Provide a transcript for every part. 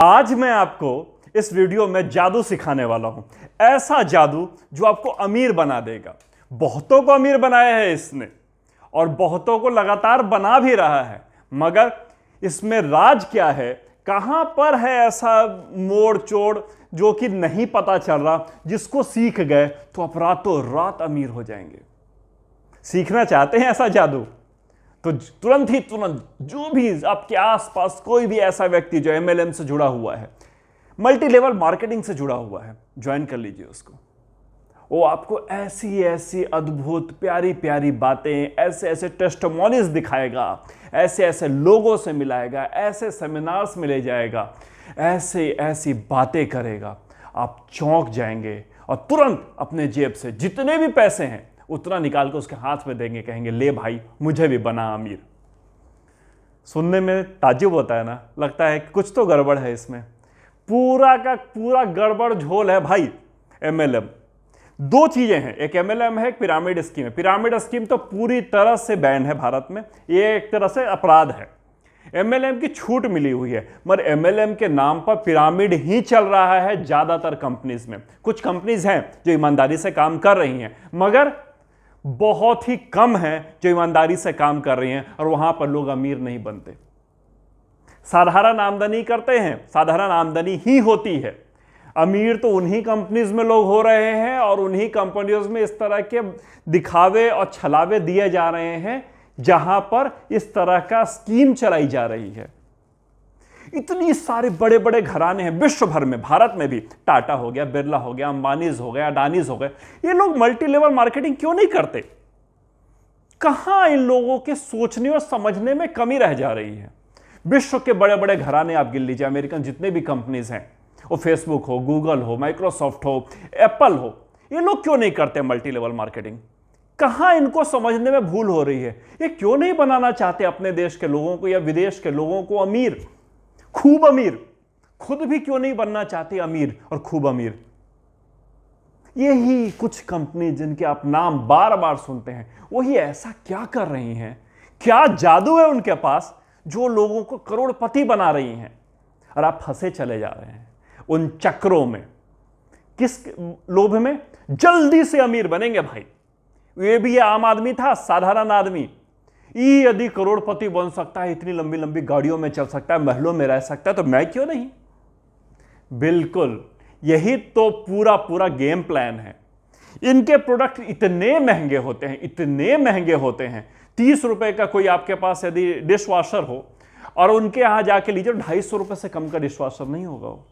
आज मैं आपको इस वीडियो में जादू सिखाने वाला हूं। ऐसा जादू जो आपको अमीर बना देगा। बहुतों को अमीर बनाया है इसने और बहुतों को लगातार बना भी रहा है, मगर इसमें राज क्या है, कहां पर है ऐसा मोड़ चोड़ जो कि नहीं पता चल रहा, जिसको सीख गए तो आप रातों रात अमीर हो जाएंगे। सीखना चाहते हैं ऐसा जादू तो तुरंत जो भी आपके आसपास कोई भी ऐसा व्यक्ति जो एमएलएम से जुड़ा हुआ है, मल्टी लेवल मार्केटिंग से जुड़ा हुआ है, ज्वाइन कर लीजिए उसको। वो आपको ऐसी ऐसी अद्भुत प्यारी प्यारी बातें, ऐसे ऐसे टेस्टिमोनीज दिखाएगा, ऐसे ऐसे लोगों से मिलाएगा, ऐसे सेमिनार्स में ले जाएगा, ऐसे ऐसी बातें करेगा, आप चौंक जाएंगे और तुरंत अपने जेब से जितने भी पैसे हैं उतना निकाल के उसके हाथ में देंगे, कहेंगे ले भाई मुझे भी बना अमीर। सुनने में ताज्जुब होता है ना, लगता है कि कुछ तो गड़बड़ है इसमें। पूरा का पूरा गड़बड़ झोल है भाई। एमएलएम दो चीजें हैं, एक एमएलएम है, एक पिरामिड स्कीम है। पिरामिड स्कीम तो पूरी तरह से बैन है भारत में, ये एक तरह से अपराध है। एमएलएम की छूट मिली हुई है, मगर एमएलएम के नाम पर पिरामिड ही चल रहा है ज्यादातर कंपनीज में। कुछ कंपनीज हैं जो ईमानदारी से काम कर रही हैं, मगर बहुत ही कम है जो ईमानदारी से काम कर रही हैं, और वहां पर लोग अमीर नहीं बनते। साधारण आमदनी करते हैं, साधारण आमदनी ही होती है। अमीर तो उन्हीं कंपनीज में लोग हो रहे हैं और उन्हीं कंपनियों में इस तरह के दिखावे और छलावे दिए जा रहे हैं जहां पर इस तरह का स्कीम चलाई जा रही है। इतनी सारे बड़े बड़े घराने हैं विश्व भर में, भारत में भी। टाटा हो गया, बिरला हो गया, अंबानीज हो गया, अडानीज हो गए। ये लोग मल्टी लेवल मार्केटिंग क्यों नहीं करते? कहां इन लोगों के सोचने और समझने में कमी रह जा रही है? विश्व के बड़े बड़े घराने आप गिन लीजिए, अमेरिकन जितने भी कंपनीज हैं, वो फेसबुक हो, गूगल हो, माइक्रोसॉफ्ट हो, एप्पल हो, ये लोग क्यों नहीं करते मल्टी लेवल मार्केटिंग? कहां इनको समझने में भूल हो रही है? ये क्यों नहीं बनाना चाहते अपने देश के लोगों को या विदेश के लोगों को अमीर, खूब अमीर? खुद भी क्यों नहीं बनना चाहते अमीर और खूब अमीर? यही कुछ कंपनी जिनके आप नाम बार बार सुनते हैं, वही ऐसा क्या कर रही हैं? क्या जादू है उनके पास जो लोगों को करोड़पति बना रही हैं, और आप फंसे चले जा रहे हैं उन चक्रों में। किस लोभ में? जल्दी से अमीर बनेंगे भाई। ये भी आम आदमी था, साधारण आदमी। ये यदि करोड़पति बन सकता है, इतनी लंबी लंबी गाड़ियों में चल सकता है, महलों में रह सकता है, तो मैं क्यों नहीं? बिल्कुल, यही तो पूरा पूरा गेम प्लान है। इनके प्रोडक्ट इतने महंगे होते हैं, इतने महंगे होते हैं। 30 रुपए का कोई आपके पास यदि डिश वॉशर हो और उनके यहां जाके लीजिए, 250 रुपए से कम का डिश वॉशर नहीं होगा वो।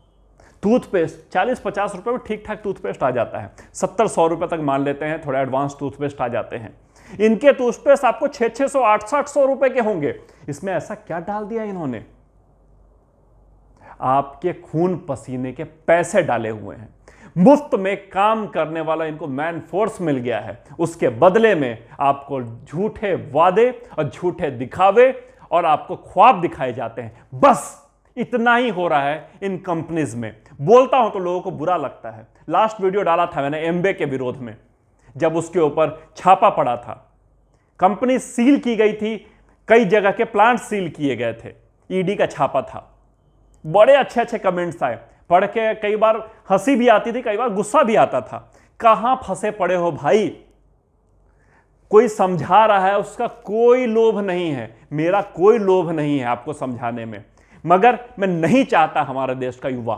टूथपेस्ट 40-50 रुपए में ठीक ठाक टूथपेस्ट आ जाता है। 70-100 रुपए तक मान लेते हैं, थोड़े एडवांस टूथपेस्ट आ जाते हैं। इनके टूथपेस्ट आपको 600, 800 रुपए के होंगे। इसमें ऐसा क्या डाल दिया इन्होंने? आपके खून पसीने के पैसे डाले हुए हैं। मुफ्त में काम करने वाला इनको मैन फोर्स मिल गया है। उसके बदले में आपको झूठे वादे और झूठे दिखावे और आपको ख्वाब दिखाए जाते हैं। बस इतना ही हो रहा है इन कंपनीज में। बोलता हूं तो लोगों को बुरा लगता है। लास्ट वीडियो डाला था मैंने एमबे के विरोध में, जब उसके ऊपर छापा पड़ा था। कंपनी सील की गई थी, कई जगह के प्लांट सील किए गए थे, ईडी का छापा था। बड़े अच्छे अच्छे कमेंट्स आए, पढ़ के कई बार हंसी भी आती थी, कई बार गुस्सा भी आता था। कहां फंसे पड़े हो भाई? कोई समझा रहा है, उसका कोई लोभ नहीं है, मेरा कोई लोभ नहीं है आपको समझाने में। मगर मैं नहीं चाहता हमारे देश का युवा,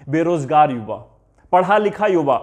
बेरोजगार युवा, पढ़ा लिखा युवा,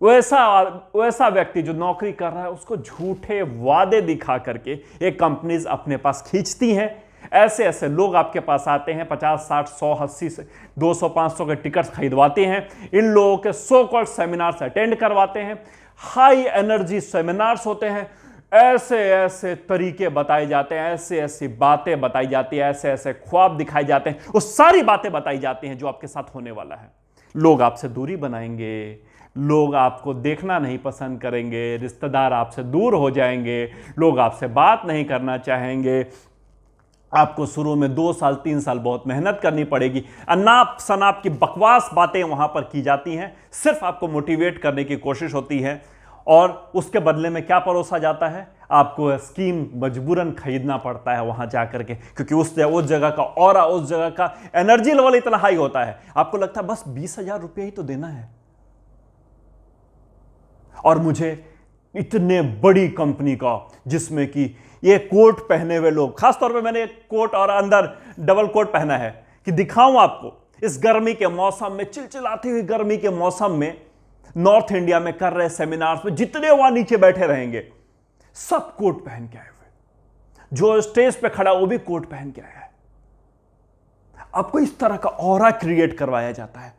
वैसा व्यक्ति जो नौकरी कर रहा है, उसको झूठे वादे दिखा करके ये कंपनीज अपने पास खींचती हैं। ऐसे ऐसे लोग आपके पास आते हैं, 50, 60, 100, 80 से 200, 500 के टिकट्स खरीदवाते हैं। इन लोगों के सो कॉल्ड सेमिनार्स अटेंड करवाते हैं। हाई एनर्जी सेमिनार्स होते हैं। ऐसे ऐसे तरीके बताए जाते हैं, ऐसे ऐसी बातें बताई जाती है, ऐसे ऐसे ख्वाब दिखाए जाते हैं। वो सारी बातें बताई जाती हैं जो आपके साथ होने वाला है। लोग आपसे दूरी बनाएंगे, लोग आपको देखना नहीं पसंद करेंगे, रिश्तेदार आपसे दूर हो जाएंगे, लोग आपसे बात नहीं करना चाहेंगे। आपको शुरू में 2 साल 3 साल बहुत मेहनत करनी पड़ेगी। अनाप शनाप की बकवास बातें वहां पर की जाती हैं, सिर्फ आपको मोटिवेट करने की कोशिश होती है। और उसके बदले में क्या परोसा जाता है? आपको स्कीम मजबूरन खरीदना पड़ता है वहां जाकर के, क्योंकि उस जगह का ऑरा, उस जगह का एनर्जी लेवल इतना हाई होता है, आपको लगता है बस 20,000 रुपये ही तो देना है और मुझे इतने बड़ी कंपनी का, जिसमें कि ये कोट पहने हुए लोग, खासतौर पे मैंने एक कोट और अंदर डबल कोट पहना है कि दिखाऊं आपको इस गर्मी के मौसम में, चिलचिलाती हुई गर्मी के मौसम में नॉर्थ इंडिया में कर रहे सेमिनार्स में जितने वहां नीचे बैठे रहेंगे सब कोट पहन के आए हुए, जो स्टेज पे खड़ा वो भी कोट पहन के आया है। आपको इस तरह का ऑरा क्रिएट करवाया जाता है।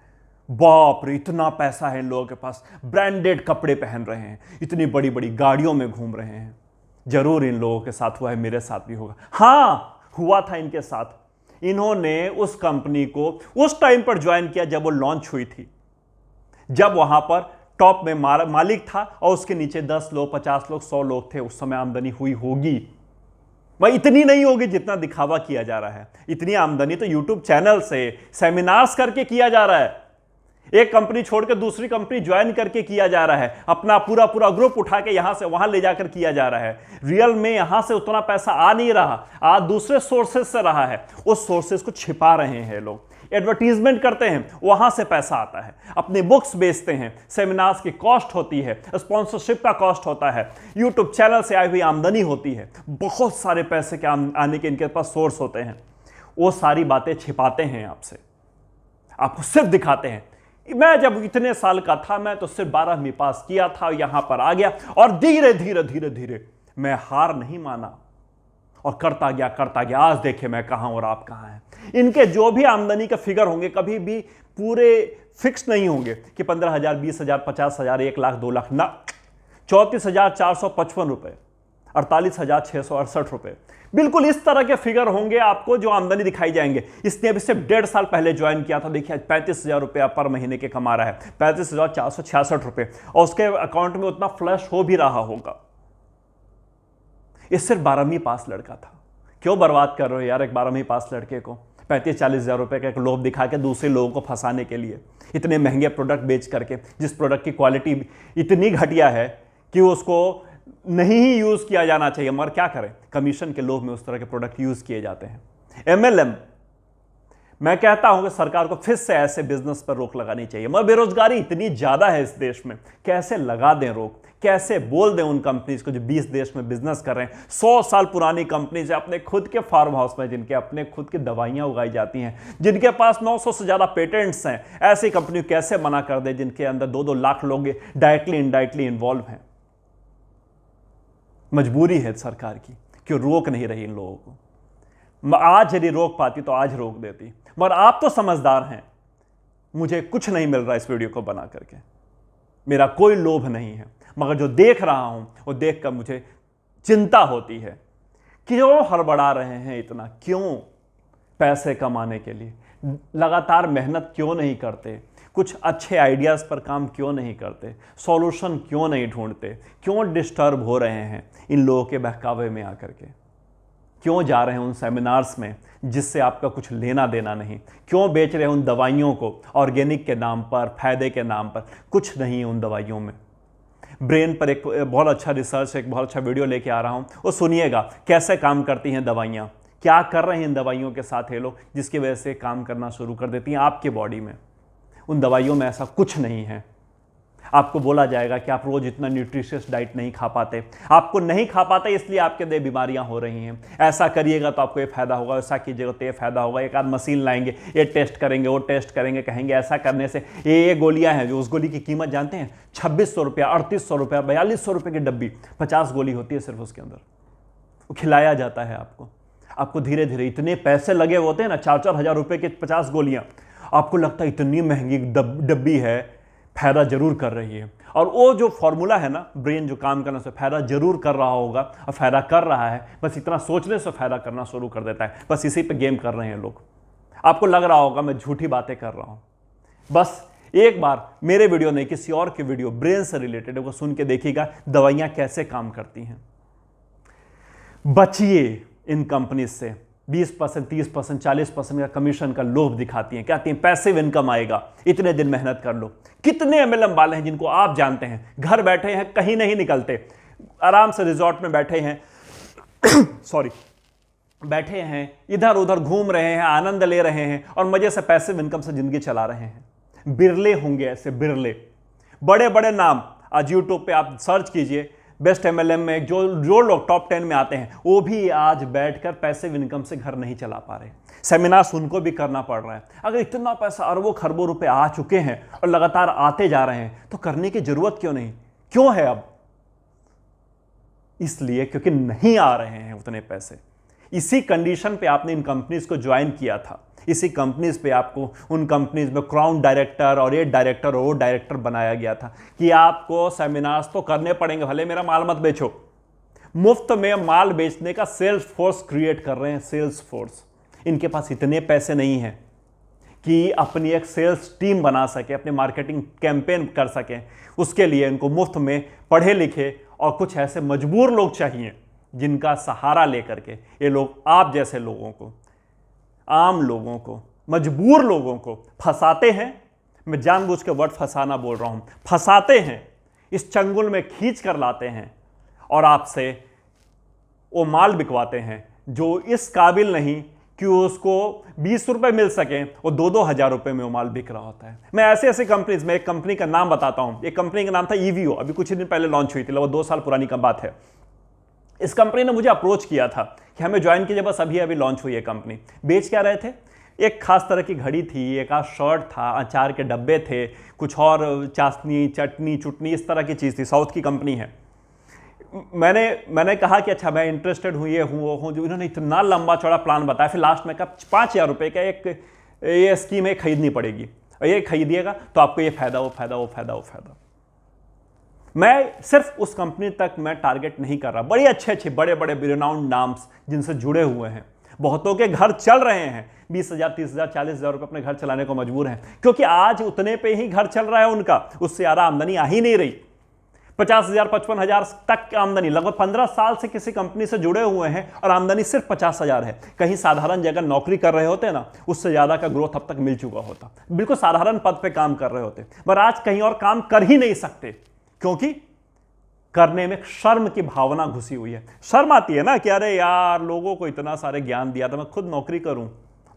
बाप रे, इतना पैसा है इन लोगों के पास, ब्रांडेड कपड़े पहन रहे हैं, इतनी बड़ी बड़ी गाड़ियों में घूम रहे हैं। जरूर इन लोगों के साथ हुआ है, मेरे साथ भी होगा। हां, हुआ था इनके साथ। इन्होंने उस कंपनी को उस टाइम पर ज्वाइन किया जब वो लॉन्च हुई थी, जब वहां पर टॉप में मालिक था और उसके नीचे 10 लोग, 50 लोग, 100 लोग थे। उस समय आमदनी हुई होगी, वह इतनी नहीं होगी जितना दिखावा किया जा रहा है। इतनी आमदनी तो यूट्यूब चैनल से, सेमिनार्स करके किया जा रहा है। एक कंपनी छोड़कर दूसरी कंपनी ज्वाइन करके किया जा रहा है, अपना पूरा पूरा ग्रुप उठा के यहां से वहां ले जाकर किया जा रहा है। रियल में यहां से उतना पैसा आ नहीं रहा, आ दूसरे सोर्सेस से रहा है। उस सोर्सेस को छिपा रहे हैं लोग, एडवर्टीजमेंट करते हैं, वहां से पैसा आता है। अपने बुक्स बेचते हैं, सेमिनार्स की कॉस्ट होती है, स्पॉन्सरशिप का कॉस्ट होता है, यूट्यूब चैनल से आई हुई आमदनी होती है, बहुत सारे पैसे के आने के इनके पास सोर्स होते हैं। वो सारी बातें छिपाते हैं आपसे, आपको सिर्फ दिखाते हैं। मैं जब इतने साल का था, मैं तो सिर्फ 12वीं पास किया था, यहां पर आ गया और धीरे धीरे धीरे धीरे मैं हार नहीं माना और करता गया। आज देखे मैं कहां और आप कहां हैं। इनके जो भी आमदनी का फिगर होंगे कभी भी पूरे फिक्स नहीं होंगे कि 15,000, 20,000, 50,000, 1 लाख, 2 लाख, ना। 34,455 रुपए, 48,668 रुपए, बिल्कुल इस तरह के फिगर होंगे आपको जो आमदनी दिखाई जाएंगे। इसने अभी सिर्फ 1.5 साल पहले ज्वाइन किया था, देखिए 35,000 रुपया पर महीने के कमा रहा है, 35,466 रुपए, और उसके अकाउंट में उतना फ्लश हो भी रहा होगा। ये सिर्फ 12वीं पास लड़का था। क्यों बर्बाद कर रहे हो यार एक 12वीं पास लड़के को 35-40 हज़ार रुपए का एक लोभ दिखा के दूसरे लोगों को फंसाने के लिए, इतने महंगे प्रोडक्ट बेच करके, जिस प्रोडक्ट की क्वालिटी इतनी घटिया है कि उसको नहीं ही यूज किया जाना चाहिए, मगर क्या करें, कमीशन के लोभ में उस तरह के प्रोडक्ट यूज किए जाते हैं। MLM, मैं कहता हूं कि सरकार को फिर से ऐसे बिजनेस पर रोक लगानी चाहिए। मगर बेरोजगारी इतनी ज्यादा है इस देश में, कैसे लगा दें रोक, कैसे बोल दें उन कंपनीज को जो 20 देश में बिजनेस कर रहे हैं। 100 साल पुरानी कंपनीज, अपने खुद के फार्म हाउस में जिनके अपने खुद की दवाइयां उगाई जाती हैं, जिनके पास 900 से ज्यादा पेटेंट्स हैं, ऐसी कंपनी कैसे मना कर दे जिनके अंदर 2-2 लाख लोग डायरेक्टली इनडायरेक्टली इन्वॉल्व हैं। मजबूरी है सरकार की, क्यों रोक नहीं रही इन लोगों को। आज यदि रोक पाती तो आज रोक देती, मगर आप तो समझदार हैं। मुझे कुछ नहीं मिल रहा इस वीडियो को बना करके, मेरा कोई लोभ नहीं है, मगर जो देख रहा हूं वो देखकर मुझे चिंता होती है। क्यों हड़बड़ा रहे हैं इतना, क्यों पैसे कमाने के लिए लगातार मेहनत क्यों नहीं करते, कुछ अच्छे आइडियाज़ पर काम क्यों नहीं करते, सॉल्यूशन क्यों नहीं ढूंढते, क्यों डिस्टर्ब हो रहे हैं इन लोगों के बहकावे में आकर के, क्यों जा रहे हैं उन सेमिनार्स में जिससे आपका कुछ लेना देना नहीं, क्यों बेच रहे हैं उन दवाइयों को ऑर्गेनिक के नाम पर, फायदे के नाम पर, कुछ नहीं है उन दवाइयों में। ब्रेन पर एक बहुत अच्छा रिसर्च, एक बहुत अच्छा वीडियो लेके आ रहा हूँ, वो सुनिएगा कैसे काम करती हैं दवाइयाँ, क्या कर रहे हैं इन दवाइयों के साथ ये लोग, जिसकी वजह से काम करना शुरू कर देती हैं आपके बॉडी में। उन दवाइयों में ऐसा कुछ नहीं है। आपको बोला जाएगा कि आप रोज इतना न्यूट्रिशियस डाइट नहीं खा पाते, आपको नहीं खा पाते इसलिए आपके देह बीमारियां हो रही हैं, ऐसा करिएगा तो आपको ये फायदा होगा, ऐसा कीजिएगा तो ये फायदा होगा। एक आध मशीन लाएंगे, ये टेस्ट करेंगे, वो टेस्ट करेंगे, कहेंगे ऐसा करने से ये गोलियां हैं, जो उस गोली की कीमत जानते हैं 2600 रुपया, 3800 रुपया, 4200 रुपये की डब्बी, 50 गोली होती है सिर्फ उसके अंदर, वो खिलाया जाता है आपको धीरे धीरे। इतने पैसे लगे होते हैं ना, 4-4 हज़ार रुपये की 50 गोलियां, आपको लगता है इतनी महंगी डब्बी है, फायदा जरूर कर रही है। और वो जो फॉर्मूला है ना, ब्रेन जो काम करने से फायदा जरूर कर रहा होगा और फायदा कर रहा है, बस इतना सोचने से फायदा करना शुरू कर देता है। बस इसी पे गेम कर रहे हैं लोग। आपको लग रहा होगा मैं झूठी बातें कर रहा हूं, बस एक बार मेरे वीडियो नहीं किसी और के वीडियो ब्रेन से रिलेटेड है वो सुन के देखिएगा दवाइयां कैसे काम करती हैं। बचिए इन कंपनी से, 20%, 30%, 40% का कमीशन का लोभ दिखाती हैं, कहती हैं पैसिव इनकम आएगा, इतने दिन मेहनत कर लो। कितने MLM वाले हैं जिनको आप जानते हैं, घर बैठे हैं, कहीं नहीं निकलते, आराम से रिजॉर्ट में बैठे हैं सॉरी, बैठे हैं, इधर उधर घूम रहे हैं, आनंद ले रहे हैं और मजे से पैसिव इनकम से जिंदगी चला रहे हैं। बिरले होंगे ऐसे, बिरले। बड़े बड़े नाम आज यूट्यूब पे आप सर्च कीजिए, बेस्ट एमएलएम में जो लोग टॉप 10 में आते हैं वो भी आज बैठकर पैसिव इनकम से घर नहीं चला पा रहे। सेमिनार्स उनको भी करना पड़ रहा है। अगर इतना पैसा, अरबों खरबों रुपए आ चुके हैं और लगातार आते जा रहे हैं तो करने की जरूरत क्यों नहीं? क्यों है अब? इसलिए क्योंकि नहीं आ रहे हैं उतने पैसे। इसी कंडीशन पे आपने इन कंपनीज को ज्वाइन किया था, इसी कंपनीज पे आपको उन कंपनीज में क्राउन डायरेक्टर और ये डायरेक्टर और वो डायरेक्टर बनाया गया था कि आपको सेमिनार्स तो करने पड़ेंगे, भले मेरा माल मत बेचो। मुफ्त में माल बेचने का सेल्स फोर्स क्रिएट कर रहे हैं, सेल्स फोर्स। इनके पास इतने पैसे नहीं हैं कि अपनी एक सेल्स टीम बना सके, अपने मार्केटिंग कैंपेन कर सकें। उसके लिए इनको मुफ्त में पढ़े लिखे और कुछ ऐसे मजबूर लोग चाहिए जिनका सहारा लेकर के ये लोग आप जैसे लोगों को, आम लोगों को, मजबूर लोगों को फंसाते हैं। मैं जानबूझ के वर्ड फंसाना बोल रहा हूं, फंसाते हैं, इस चंगुल में खींच कर लाते हैं और आपसे वो माल बिकवाते हैं जो इस काबिल नहीं कि उसको 20 रुपए मिल सके, वो 2-2 हजार रुपए में वो माल बिक रहा होता है। मैं ऐसे ऐसे कंपनीज में एक कंपनी का नाम बताता हूं। एक कंपनी का नाम था ईवीओ, अभी कुछ ही दिन पहले लॉन्च हुई थी, लगभग 2 साल पुरानी का बात है। इस कंपनी ने मुझे अप्रोच किया था कि हमें ज्वाइन कीजिए, बस अभी अभी लॉन्च हुई है कंपनी। बेच क्या रहे थे? एक खास तरह की घड़ी थी, एक आध शर्ट था, अचार के डब्बे थे, कुछ और चाशनी, चटनी चुटनी, इस तरह की चीज़ थी। साउथ की कंपनी है। मैंने कहा कि अच्छा मैं इंटरेस्टेड हूँ, ये हूँ वो हूँ। जो इन्होंने इतना लंबा चौड़ा प्लान बताया, फिर लास्ट में कहा 5,000 रुपये का एक ये स्कीम है, खरीदनी पड़ेगी और ये खरीदिएगा तो आपको ये फायदा, वो फायदा, वो फायदा, वो फायदा। मैं सिर्फ उस कंपनी तक मैं टारगेट नहीं कर रहा, बड़े अच्छे बड़े बड़े रिनाउंड नाम्स जिनसे जुड़े हुए हैं, बहुतों के घर चल रहे हैं, 20,000, 30,000, 40,000 रुपये अपने घर चलाने को मजबूर हैं, क्योंकि आज उतने पे ही घर चल रहा है उनका, उससे ज़्यादा आमदनी आ ही नहीं रही। 50,000, 55,000 तक आमदनी, लगभग 15 साल से किसी कंपनी से जुड़े हुए हैं और आमदनी सिर्फ 50,000 है। कहीं साधारण जगह नौकरी कर रहे होते ना, उससे ज़्यादा का ग्रोथ अब तक मिल चुका होता। बिल्कुल साधारण पद पे काम कर रहे होते, पर आज कहीं और काम कर ही नहीं सकते, क्योंकि करने में शर्म की भावना घुसी हुई है। शर्म आती है ना कि अरे यार, लोगों को इतना सारे ज्ञान दिया था, मैं खुद नौकरी करूं।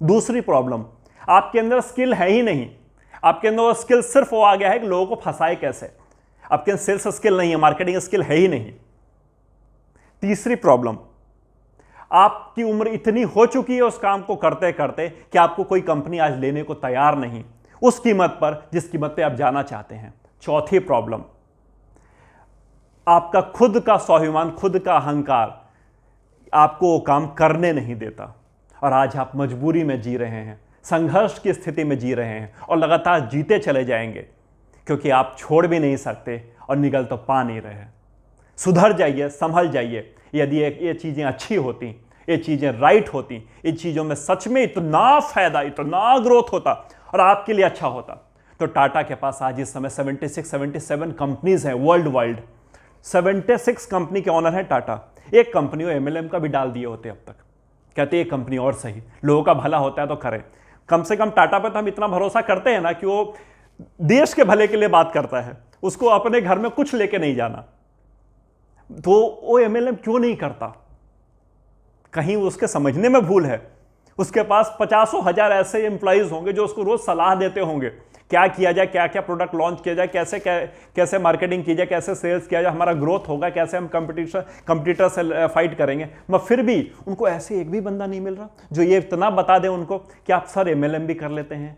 दूसरी प्रॉब्लम, आपके अंदर स्किल है ही नहीं। आपके अंदर वो स्किल सिर्फ वो आ गया है कि लोगों को फंसाए कैसे। आपके अंदर सेल्स स्किल नहीं है, मार्केटिंग स्किल है ही नहीं। तीसरी प्रॉब्लम, आपकी उम्र इतनी हो चुकी है उस काम को करते करते कि आपको कोई कंपनी आज लेने को तैयार नहीं उस कीमत पर जिस कीमत पे आप जाना चाहते हैं। चौथी प्रॉब्लम, आपका खुद का स्वाभिमान, खुद का अहंकार आपको वो काम करने नहीं देता और आज आप मजबूरी में जी रहे हैं, संघर्ष की स्थिति में जी रहे हैं और लगातार जीते चले जाएंगे, क्योंकि आप छोड़ भी नहीं सकते और निगल तो पा नहीं रहे। सुधर जाइए, संभल जाइए। यदि ये चीज़ें अच्छी होती, ये चीज़ें राइट होती, इन चीज़ों में सच में इतना फायदा, इतना ग्रोथ होता और आपके लिए अच्छा होता, तो टाटा के पास आज इस समय 77 कंपनीज हैं वर्ल्ड वाइड। 76 कंपनी के ऑनर है टाटा। एक कंपनी एमएलएम का भी डाल दिए होते अब तक। कहते ये कंपनी और सही, लोगों का भला होता है तो करें। कम से कम टाटा पे तो हम इतना भरोसा करते हैं ना कि वो देश के भले के लिए बात करता है, उसको अपने घर में कुछ लेके नहीं जाना। तो वो एमएलएम क्यों नहीं करता? कहीं उसके समझने में भूल है। उसके पास 50,000 ऐसे एम्प्लॉइज होंगे जो उसको रोज सलाह देते होंगे, क्या किया जाए, क्या क्या प्रोडक्ट लॉन्च किया जाए, कैसे मार्केटिंग की जाए, कैसे सेल्स किया जाए, हमारा ग्रोथ होगा, कैसे हम कंपटीटर से फाइट करेंगे। मगर फिर भी उनको ऐसे एक भी बंदा नहीं मिल रहा जो ये इतना बता दे उनको कि आप सर एमएलएम भी कर लेते हैं,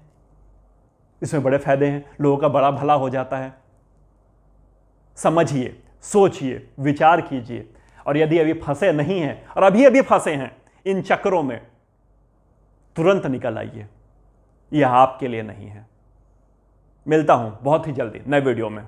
इसमें बड़े फायदे हैं, लोगों का बड़ा भला हो जाता है। समझिए, सोचिए, विचार कीजिए और यदि अभी फंसे नहीं हैं और अभी फंसे हैं इन चक्रों में, तुरंत निकल आइए। यह आपके लिए नहीं है। मिलता हूं बहुत ही जल्दी नए वीडियो में।